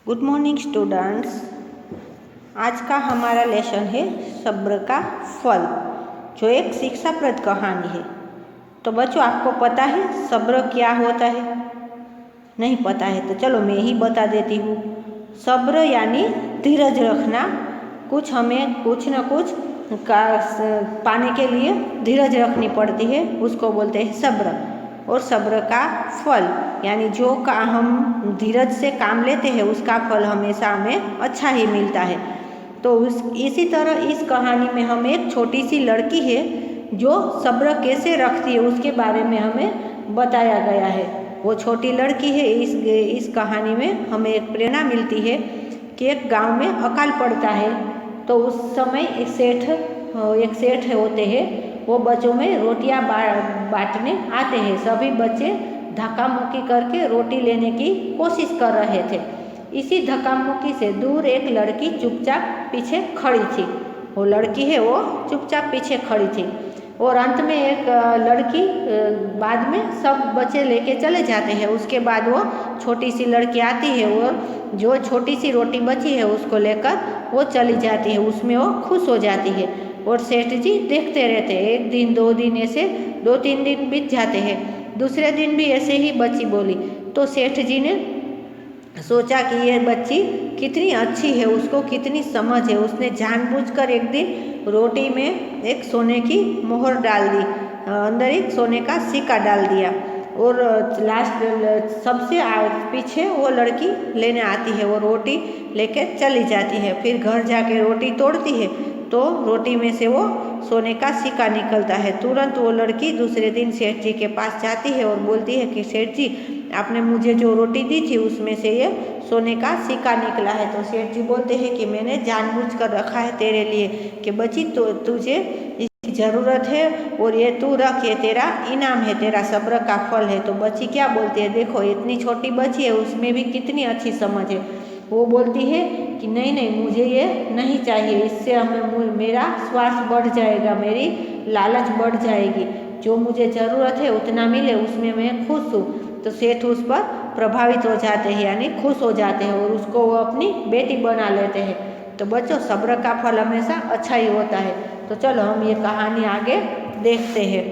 Good morning students. आज का हमारा लेसन है सब्र का फल, जो एक शिक्षाप्रद कहानी है। तो बच्चों, आपको पता है सब्र क्या होता है? नहीं पता है तो चलो मैं ही बता देती हूँ। सब्र यानी धीरज रखना। हमें कुछ न कुछ पाने के लिए धीरज रखनी पड़ती है, उसको बोलते हैं सब्र। और सब्र का फल यानी जो हम धीरज से काम लेते हैं उसका फल हमेशा हमें अच्छा ही मिलता है। तो इसी तरह इस कहानी में हम एक छोटी सी लड़की है जो सब्र कैसे रखती है उसके बारे में हमें बताया गया है। वो छोटी लड़की है। इस कहानी में हमें एक प्रेरणा मिलती है कि एक गांव में अकाल पड़ता है। तो उस समय एक सेठ होते हैं। वो बच्चों में रोटियां बांटने आते हैं। सभी बच्चे धक्का मुक्की करके रोटी लेने की कोशिश कर रहे थे। इसी धक्का मुक्की से दूर एक लड़की चुपचाप पीछे खड़ी थी। वो लड़की है वो चुपचाप पीछे खड़ी थी। और अंत में एक लड़की बाद में सब बच्चे लेके चले जाते हैं। उसके बाद वो छोटी सी लड़की आती है और जो छोटी सी रोटी बची है उसको लेकर वो चली जाती है। उसमें वो खुश हो जाती है। और सेठ जी देखते रहते हैं। एक दिन, 2 दिन, ऐसे 2-3 दिन बीत जाते हैं। दूसरे दिन भी ऐसे ही बच्ची बोली। तो सेठ जी ने सोचा कि ये बच्ची कितनी अच्छी है, उसको कितनी समझ है। उसने जानबूझकर एक दिन रोटी में एक सोने की मोहर डाल दी, अंदर एक सोने का सिक्का डाल दिया। और लास्ट सबसे पीछे वो लड़की लेने आती है। वो रोटी लेके चली जाती है। फिर घर जाके रोटी तोड़ती है तो रोटी में से वो सोने का सिक्का निकलता है। तुरंत वो लड़की दूसरे दिन सेठ जी के पास जाती है और बोलती है कि सेठ जी, आपने मुझे जो रोटी दी थी उसमें से ये सोने का सिक्का निकला है। तो सेठ जी बोलते हैं कि मैंने जानबूझकर रखा है तेरे लिए कि बच्ची तो तुझे इसकी ज़रूरत है और ये तू रख, ये तेरा इनाम है, तेरा सब्र का फल है। तो बच्ची क्या बोलती है, देखो इतनी छोटी बच्ची है, उसमें भी कितनी अच्छी समझ है। वो बोलती है कि नहीं नहीं, मुझे ये नहीं चाहिए, इससे हमें मेरा स्वार्थ बढ़ जाएगा, मेरी लालच बढ़ जाएगी। जो मुझे ज़रूरत है उतना मिले, उसमें मैं खुश हूँ। तो सेठ उस पर प्रभावित हो जाते हैं, यानी खुश हो जाते हैं और उसको वो अपनी बेटी बना लेते हैं। तो बच्चों, सब्र का फल हमेशा अच्छा ही होता है। तो चलो हम ये कहानी आगे देखते हैं।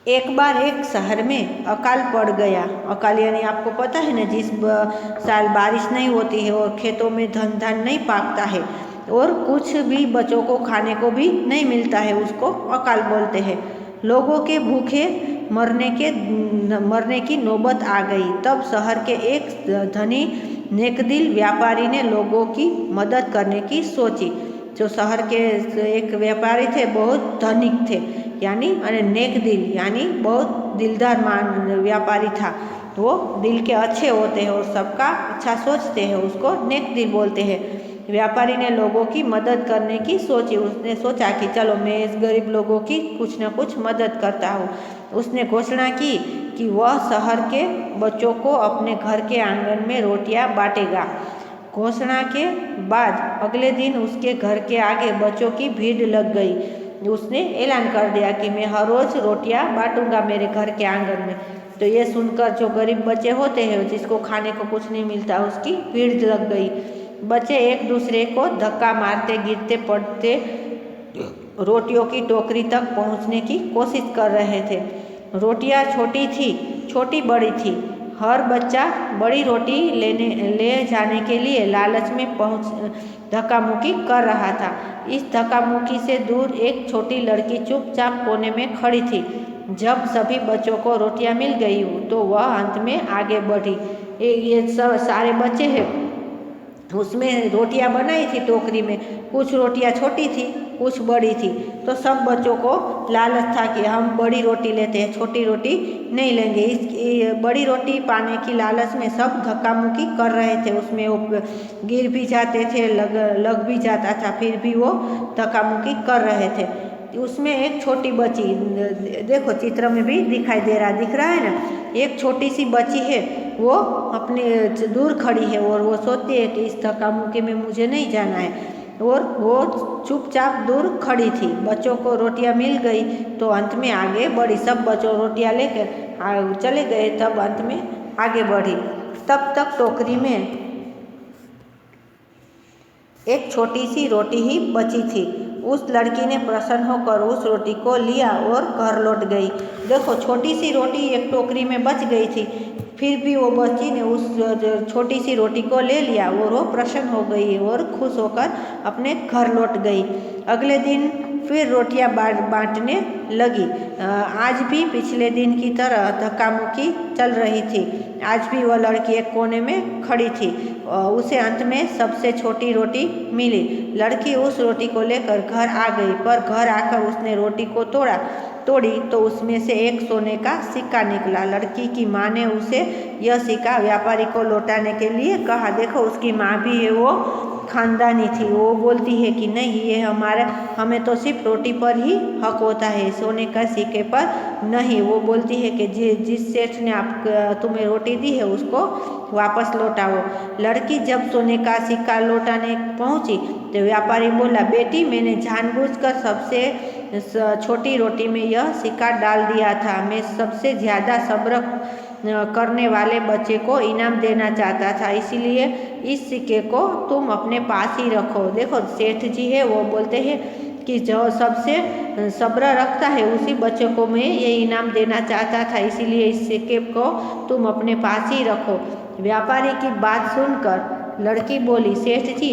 एक बार एक शहर में अकाल पड़ गया। अकाल यानी आपको पता है ना, जिस साल बारिश नहीं होती है और खेतों में धान नहीं पाकता है और कुछ भी बच्चों को खाने को भी नहीं मिलता है, उसको अकाल बोलते हैं। लोगों के भूखे मरने की नौबत आ गई। तब शहर के एक धनी नेकदिल व्यापारी ने लोगों की मदद करने की सोची। जो शहर के एक व्यापारी थे, बहुत धनिक थे, यानी नेक दिल यानी बहुत दिलदार व्यापारी था। वो दिल के अच्छे होते हैं और सबका अच्छा सोचते हैं, उसको नेक दिल बोलते हैं। व्यापारी ने लोगों की मदद करने की सोची। उसने सोचा कि चलो मैं इस गरीब लोगों की कुछ न कुछ मदद करता हूँ। उसने घोषणा की कि वह शहर के बच्चों को अपने घर के आंगन में रोटियां बांटेगा। घोषणा के बाद अगले दिन उसके घर के आगे बच्चों की भीड़ लग गई। उसने ऐलान कर दिया कि मैं हर रोज रोटियां बांटूंगा मेरे घर के आंगन में। तो ये सुनकर जो गरीब बच्चे होते हैं, जिसको खाने को कुछ नहीं मिलता, उसकी भीड़ लग गई। बच्चे एक दूसरे को धक्का मारते, गिरते पड़ते रोटियों की टोकरी तक पहुंचने की कोशिश कर रहे थे। रोटियां छोटी बड़ी थी। हर बच्चा बड़ी रोटी ले जाने के लिए लालच में धक्का मुक्की कर रहा था। इस धक्का मुक्की से दूर एक छोटी लड़की चुपचाप कोने में खड़ी थी। जब सभी बच्चों को रोटियां मिल गई तो वह अंत में आगे बढ़ी। ये सब सारे बच्चे हैं, उसमें रोटियां बनाई थी टोकरी में। कुछ रोटियां छोटी थी, कुछ बड़ी थी। तो सब बच्चों को लालच था कि हम बड़ी रोटी लेते हैं, छोटी रोटी नहीं लेंगे। इस बड़ी रोटी पाने की लालच में सब धक्का मुक्की कर रहे थे। उसमें वो गिर भी जाते थे, लग भी जाता था, फिर भी वो धक्का मुक्की कर रहे थे। उसमें एक छोटी बच्ची, देखो चित्र में भी दिख रहा है ना, एक छोटी सी बच्ची है। वो अपने दूर खड़ी है और वो सोचती है कि इस धक्का मुक्की में मुझे नहीं जाना है। और वो चुपचाप दूर खड़ी थी। बच्चों को रोटियां मिल गई तो अंत में आगे बढ़ी। सब बच्चों रोटियां लेकर चले गए, तब अंत में आगे बढ़ी। तब तक टोकरी में एक छोटी सी रोटी ही बची थी। उस लड़की ने प्रसन्न होकर उस रोटी को लिया और घर लौट गई। देखो, छोटी सी रोटी एक टोकरी में बच गई थी, फिर भी वो बच्ची ने उस छोटी सी रोटी को ले लिया और वो प्रसन्न हो गई और खुश होकर अपने घर लौट गई। अगले दिन फिर रोटियां बांटने लगी। आज भी पिछले दिन की तरह धक्का मुक्की चल रही थी। आज भी वह लड़की एक कोने में खड़ी थी। उसे अंत में सबसे छोटी रोटी मिली। लड़की उस रोटी को लेकर घर आ गई, पर घर आकर उसने रोटी को तोड़ी तो उसमें से एक सोने का सिक्का निकला। लड़की की माँ ने उसे यह सिक्का व्यापारी को लौटाने के लिए कहा। देखो, उसकी माँ भी है वो खानदानी थी। वो बोलती है कि नहीं, ये हमें तो सिर्फ रोटी पर ही हक होता है, सोने का सिक्के पर नहीं। वो बोलती है कि जिस सेठ ने तुम्हें रोटी दी है उसको वापस लौटाओ। लड़की जब सोने का सिक्का लौटाने पहुंची तो व्यापारी बोला, बेटी, मैंने जानबूझकर सबसे छोटी रोटी में यह सिक्का डाल दिया था। मैं सबसे ज़्यादा सब्र करने वाले बच्चे को इनाम देना चाहता था, इसीलिए इस सिक्के को तुम अपने पास ही रखो। देखो, सेठ जी है वो बोलते हैं कि जो सबसे सब्र रखता है उसी बच्चे को मैं ये इनाम देना चाहता था, इसीलिए इस सिक्के को तुम अपने पास ही रखो। व्यापारी की बात सुनकर लड़की बोली, सेठ जी,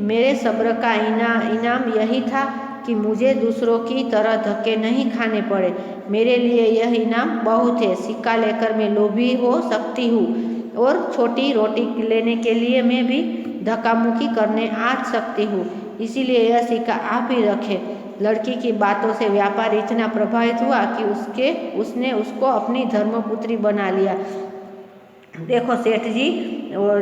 मेरे सब्र का इनाम यही था कि मुझे दूसरों की तरह धक्के नहीं खाने पड़े। मेरे लिए यह इनाम बहुत है। सिक्का लेकर मैं लोभी हो सकती हूँ और छोटी रोटी लेने के लिए मैं भी धक्का मुक्की करने आ सकती हूँ, इसीलिए यह सिक्का आप ही रखें। लड़की की बातों से व्यापारी इतना प्रभावित हुआ कि उसने उसको अपनी धर्मपुत्री बना लिया। देखो, सेठ जी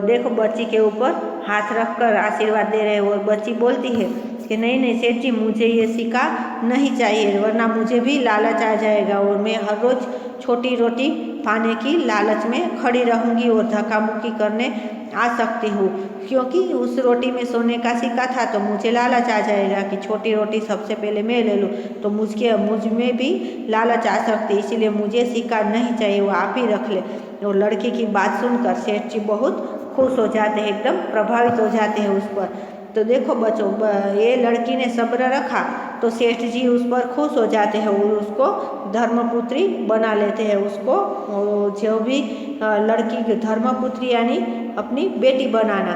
देखो बच्ची के ऊपर हाथ रखकर आशीर्वाद दे रहे हैं और बच्ची बोलती है कि नहीं सेठ जी, मुझे ये सिक्का नहीं चाहिए, वरना मुझे भी लालच आ जाएगा और मैं हर रोज़ छोटी रोटी पाने की लालच में खड़ी रहूँगी और धक्का मुक्की करने आ सकती हूँ। क्योंकि उस रोटी में सोने का सिक्का था तो मुझे लालच आ जाएगा कि छोटी रोटी सबसे पहले मैं ले लूँ, तो मुझ में भी लालच आ सकती है, इसीलिए मुझे सिक्का नहीं चाहिए, वो आप ही रख ले। और लड़की की बात सुनकर सेठ जी बहुत खुश हो जाते हैं, एकदम प्रभावित हो जाते हैं उस पर। तो देखो बच्चों, ये लड़की ने सब्र रखा तो सेठ जी उस पर खुश हो जाते हैं और उसको धर्मपुत्री बना लेते हैं। उसको जो भी लड़की की धर्मपुत्री यानी अपनी बेटी बनाना,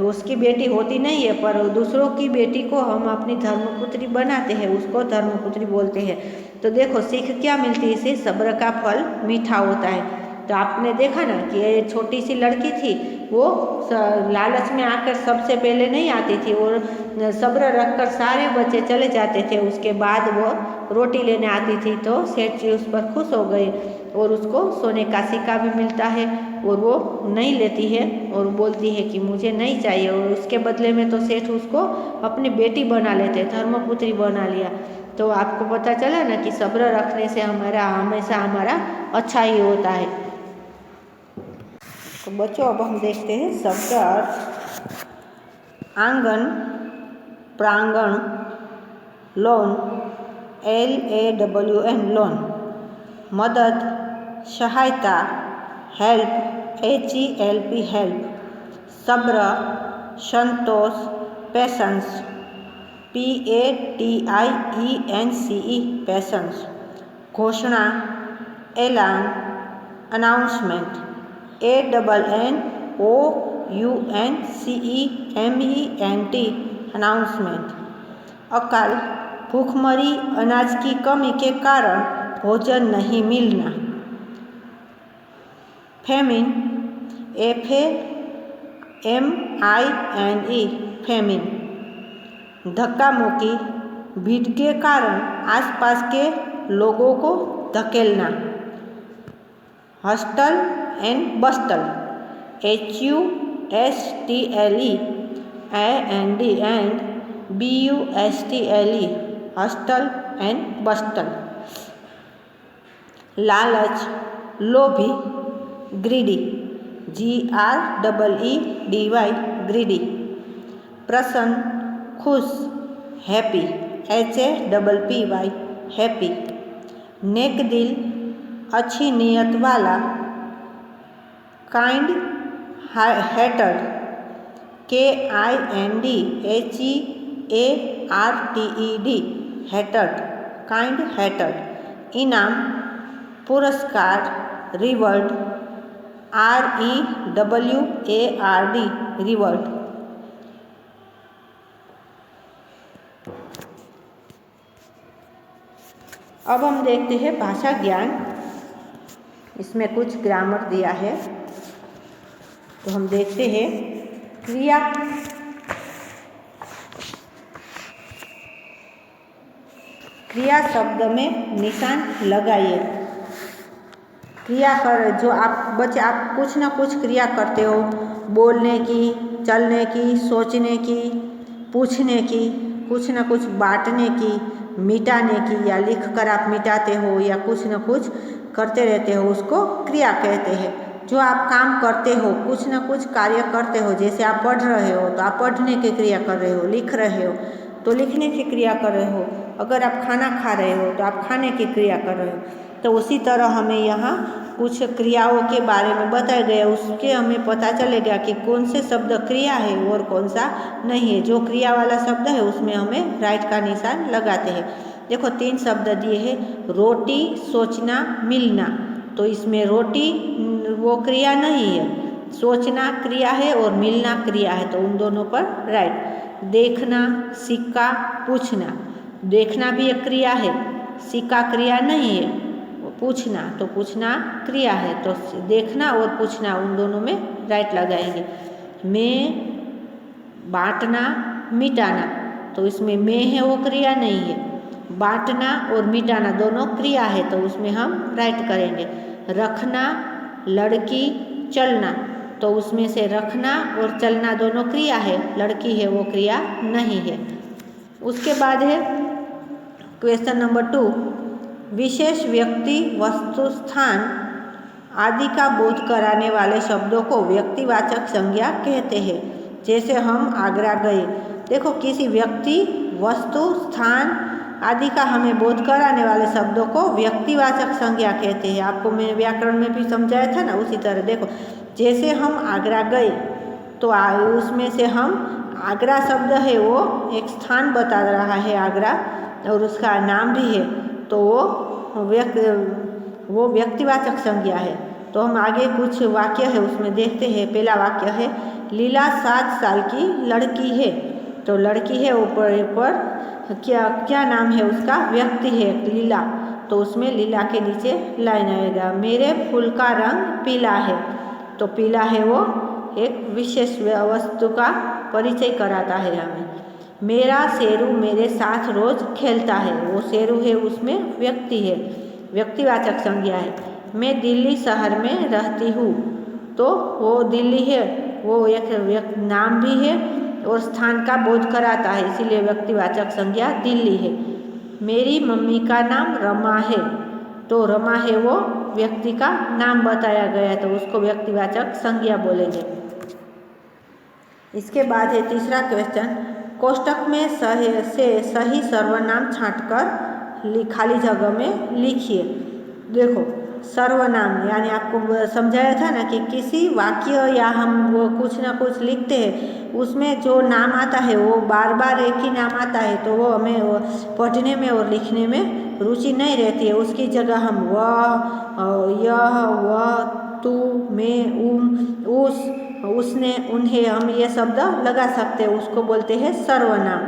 उसकी बेटी होती नहीं है पर दूसरों की बेटी को हम अपनी धर्मपुत्री बनाते हैं, उसको धर्मपुत्री बोलते हैं। तो देखो, सीख क्या मिलती है इसे, सब्र का फल मीठा होता है। तो आपने देखा ना कि ये छोटी सी लड़की थी, वो लालच में आकर सबसे पहले नहीं आती थी और सब्र रखकर सारे बच्चे चले जाते थे, उसके बाद वो रोटी लेने आती थी। तो सेठ जी उस पर खुश हो गए और उसको सोने का सिक्का भी मिलता है और वो नहीं लेती है और बोलती है कि मुझे नहीं चाहिए, और उसके बदले में तो सेठ उसको अपनी बेटी बना लेते, धर्मपुत्री बना लिया। तो आपको पता चला ना कि सब्र रखने से हमेशा हमारा अच्छा ही होता है। तो बच्चों, अब हम देखते हैं शब्द अर्थ। आंगन, प्रांगण, लोन, LAWN लोन, मदद, सहायता, हेल्प, HELP हेल्प, सब्र, संतोष, पेशेंस, PATIENCE पेशेंस, घोषणा, ऐलान, अनाउंसमेंट, ANNOUNCEMENT अनाउंसमेंट, अकाल, भूखमरी, अनाज की कमी के कारण भोजन नहीं मिलना, फेमिन, FAMINE फेमिन, धक्का मुक्की, भीड़ के कारण आसपास के लोगों को धकेलना, hustle and bustle, HUSTLE AND BUSTLE hustle and bustle, लालच, लोभी, ग्रीडी, GREEDY ग्रीडी, प्रसन्न, खुश, हैप्पी, HAPPY हैप्पी, नेक दिल, अच्छी नीयत वाला, kind hearted, KINDHEARTED, hatred, kind hatred. इनाम, पुरस्कार, रिवॉर्ड, REWARD, रिवॉर्ड। अब हम देखते हैं भाषा ज्ञान। इसमें कुछ ग्रामर दिया है, तो हम देखते हैं। क्रिया, क्रिया शब्द में निशान लगाइए। क्रिया कर जो आप बच्चे आप कुछ ना कुछ क्रिया करते हो, बोलने की, चलने की, सोचने की, पूछने की, कुछ ना कुछ बांटने की, मिटाने की, या लिख कर आप मिटाते हो, या कुछ ना कुछ करते रहते हो, उसको क्रिया कहते हैं। जो आप काम करते हो, कुछ ना कुछ कार्य करते हो, जैसे आप पढ़ रहे हो तो आप पढ़ने की क्रिया कर रहे हो, लिख रहे हो तो लिखने की क्रिया कर रहे हो, अगर आप खाना खा रहे हो तो आप खाने की क्रिया कर रहे हो। तो उसी तरह हमें यहाँ कुछ क्रियाओं के बारे में बताया गया, उसके हमें पता चलेगा कि कौन से शब्द क्रिया है और कौन सा नहीं है। जो क्रिया वाला शब्द है उसमें हमें राइट का निशान लगाते हैं। देखो 3 शब्द दिए हैं, रोटी, सोचना, मिलना। तो इसमें रोटी वो क्रिया नहीं है, सोचना क्रिया है और मिलना क्रिया है, तो उन दोनों पर राइट। देखना, सिक्का, पूछना। देखना भी एक क्रिया है, सिक्का क्रिया नहीं है। पूछना, तो पूछना क्रिया है, तो देखना और पूछना उन दोनों में राइट लगाएंगे। मैं, बांटना, मिटाना, तो इसमें मैं है वो क्रिया नहीं है। बांटना और मिटाना दोनों क्रिया है, तो उसमें हम राइट करेंगे। रखना, लड़की, चलना, तो उसमें से रखना और चलना दोनों क्रिया है, लड़की है वो क्रिया नहीं है। उसके बाद है क्वेश्चन नंबर 2, विशेष व्यक्ति, वस्तु, स्थान आदि का बोध कराने वाले शब्दों को व्यक्तिवाचक संज्ञा कहते हैं। जैसे हम आगरा गए, देखो किसी व्यक्ति, वस्तु, स्थान आदि का हमें बोध कराने वाले शब्दों को व्यक्तिवाचक संज्ञा कहते हैं। आपको मैंने व्याकरण में भी समझाया था ना, उसी तरह देखो जैसे हम आगरा गए तो उसमें से हम आगरा शब्द है वो एक स्थान बता रहा है आगरा, और उसका नाम भी है, तो वो व्यक्तिवाचक संज्ञा है। तो हम आगे कुछ वाक्य है उसमें देखते हैं। पहला वाक्य है, लीला 7 साल की लड़की है। तो लड़की है ऊपर क्या नाम है उसका, व्यक्ति है लीला, तो उसमें लीला के नीचे लाइन आएगा। मेरे फूल का रंग पीला है, तो पीला है वो एक विशेष वस्तु का परिचय कराता है हमें। मेरा शेरू मेरे साथ रोज खेलता है, वो शेरू है उसमें व्यक्ति है, व्यक्तिवाचक संज्ञा है। मैं दिल्ली शहर में रहती हूँ, तो वो दिल्ली है वो एक नाम भी है और स्थान का बोध कराता है, इसीलिए व्यक्तिवाचक संज्ञा दिल्ली है। मेरी मम्मी का नाम रमा है, तो रमा है वो व्यक्ति का नाम बताया गया है, तो उसको व्यक्तिवाचक संज्ञा बोलेंगे। इसके बाद है तीसरा क्वेश्चन, कोष्टक में सही सर्वनाम छांटकर खाली जगह में लिखिए। देखो सर्वनाम यानी आपको समझाया था ना कि किसी वाक्य या हम वो कुछ ना कुछ लिखते हैं, उसमें जो नाम आता है वो बार बार एक ही नाम आता है, तो वो हमें पढ़ने में और लिखने में रुचि नहीं रहती है। उसकी जगह हम वह, यह, वह, तू, मैं, उस, उसने, उन्हें हम ये शब्द लगा सकते हैं, उसको बोलते हैं सर्वनाम।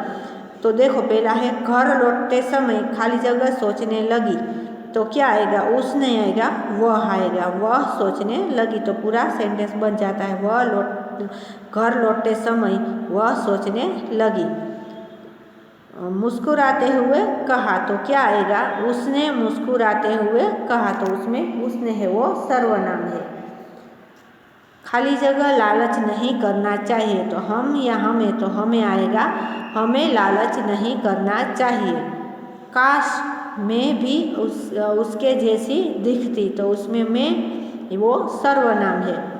तो देखो पहला है, घर लौटते समय खाली जगह सोचने लगी, तो क्या आएगा, उस नहीं आएगा, वह आएगा। वह सोचने लगी, तो पूरा सेंटेंस बन जाता है, घर लौटते समय वह सोचने लगी। मुस्कुराते हुए कहा, तो क्या आएगा, उसने मुस्कुराते हुए कहा, तो उसमें उसने है वो सर्वनाम है। खाली जगह लालच नहीं करना चाहिए, तो हम या हमें, तो हमें आएगा, हमें लालच नहीं करना चाहिए। काश मैं भी उसके जैसी दिखती, तो उसमें मैं वो सर्वनाम है।